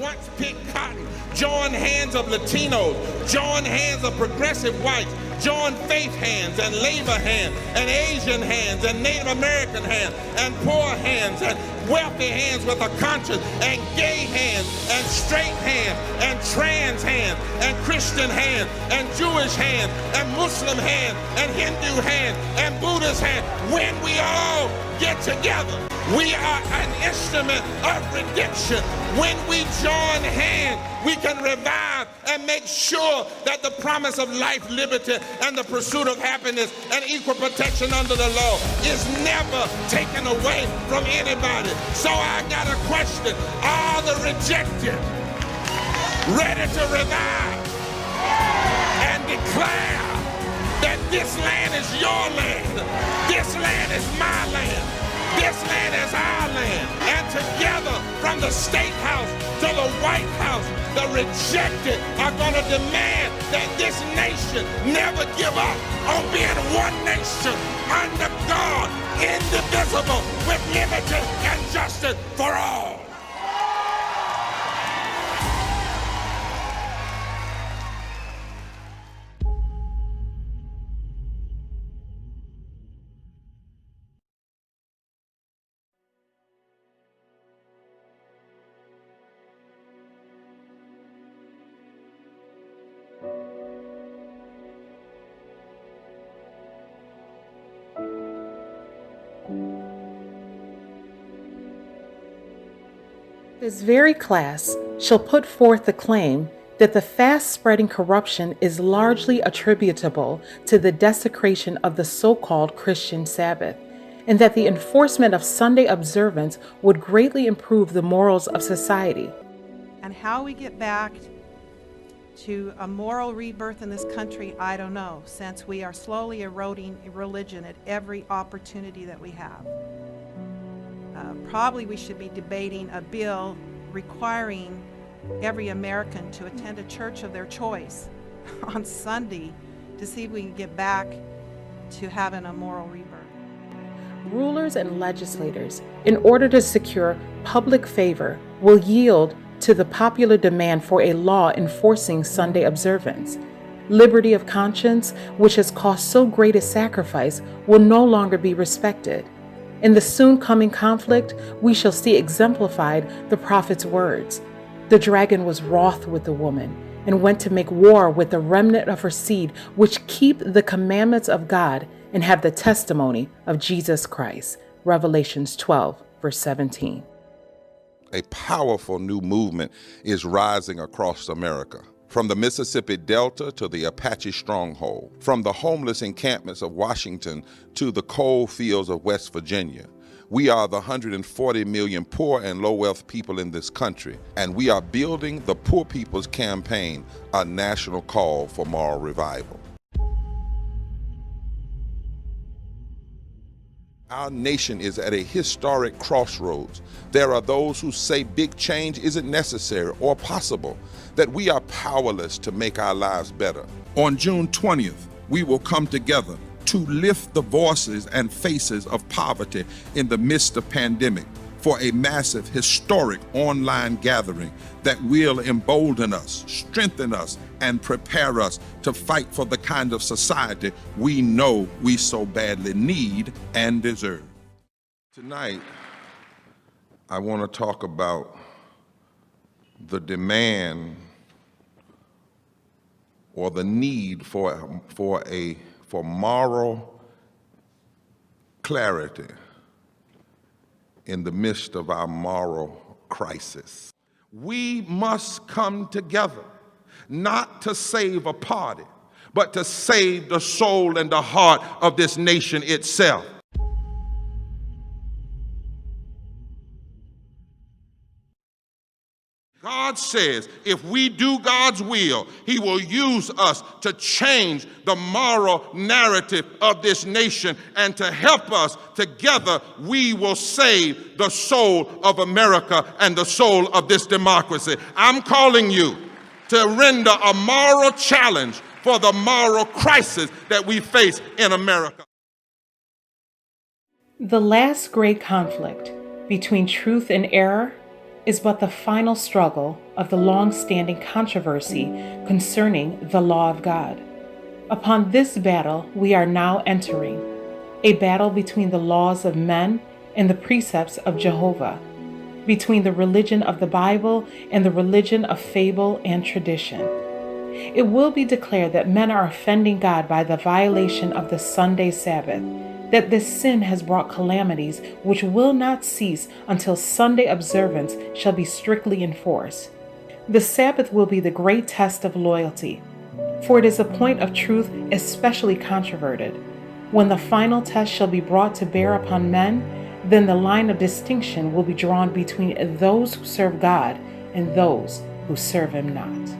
once picked cotton, join hands of Latinos, join hands of progressive whites, join faith hands and labor hands and Asian hands and Native American hands and poor hands and wealthy hands with a conscience and gay hands and straight hands and trans hands and Christian hands and Jewish hands and Muslim hands and Hindu hands and Buddhist hands. When we all get together, we are an instrument of redemption. When we join hands, we can revive and make sure that the promise of life, liberty, and the pursuit of happiness and equal protection under the law is never taken away from anybody. So I got a question. Are the rejected ready to revive and declare that this land is your land, this land is my land, this land is our land? And together from the State House to the White House, the rejected are going to demand that this nation never give up on being one nation under God, indivisible, with liberty and justice for all. This very class shall put forth the claim that the fast-spreading corruption is largely attributable to the desecration of the so-called Christian Sabbath, and that the enforcement of Sunday observance would greatly improve the morals of society. And how we get back to a moral rebirth in this country, I don't know, since we are slowly eroding religion at every opportunity that we have. Probably we should be debating a bill requiring every American to attend a church of their choice on Sunday to see if we can get back to having a moral rebirth. Rulers and legislators, in order to secure public favor, will yield to the popular demand for a law enforcing Sunday observance. Liberty of conscience, which has cost so great a sacrifice, will no longer be respected. In the soon coming conflict, we shall see exemplified the prophet's words. The dragon was wroth with the woman and went to make war with the remnant of her seed, which keep the commandments of God and have the testimony of Jesus Christ. Revelations 12, verse 17. A powerful new movement is rising across America. From the Mississippi Delta to the Apache stronghold, from the homeless encampments of Washington to the coal fields of West Virginia. We are the 140 million poor and low-wealth people in this country, and we are building the Poor People's Campaign, a national call for moral revival. Our nation is at a historic crossroads. There are those who say big change isn't necessary or possible, that we are powerless to make our lives better. On June 20th, we will come together to lift the voices and faces of poverty in the midst of pandemic for a massive, historic online gathering that will embolden us, strengthen us, and prepare us to fight for the kind of society we know we so badly need and deserve. Tonight, I want to talk about the demand or the need for moral clarity in the midst of our moral crisis. We must come together, not to save a party, but to save the soul and the heart of this nation itself. God says if we do God's will, He will use us to change the moral narrative of this nation, and to help us together, we will save the soul of America and the soul of this democracy. I'm calling you to render a moral challenge for the moral crisis that we face in America. The last great conflict between truth and error is but the final struggle of the long-standing controversy concerning the law of God. Upon this battle we are now entering, a battle between the laws of men and the precepts of Jehovah, between the religion of the Bible and the religion of fable and tradition. It will be declared that men are offending God by the violation of the Sunday Sabbath, that this sin has brought calamities which will not cease until Sunday observance shall be strictly enforced. The Sabbath will be the great test of loyalty, for it is a point of truth especially controverted. When the final test shall be brought to bear upon men, then the line of distinction will be drawn between those who serve God and those who serve Him not.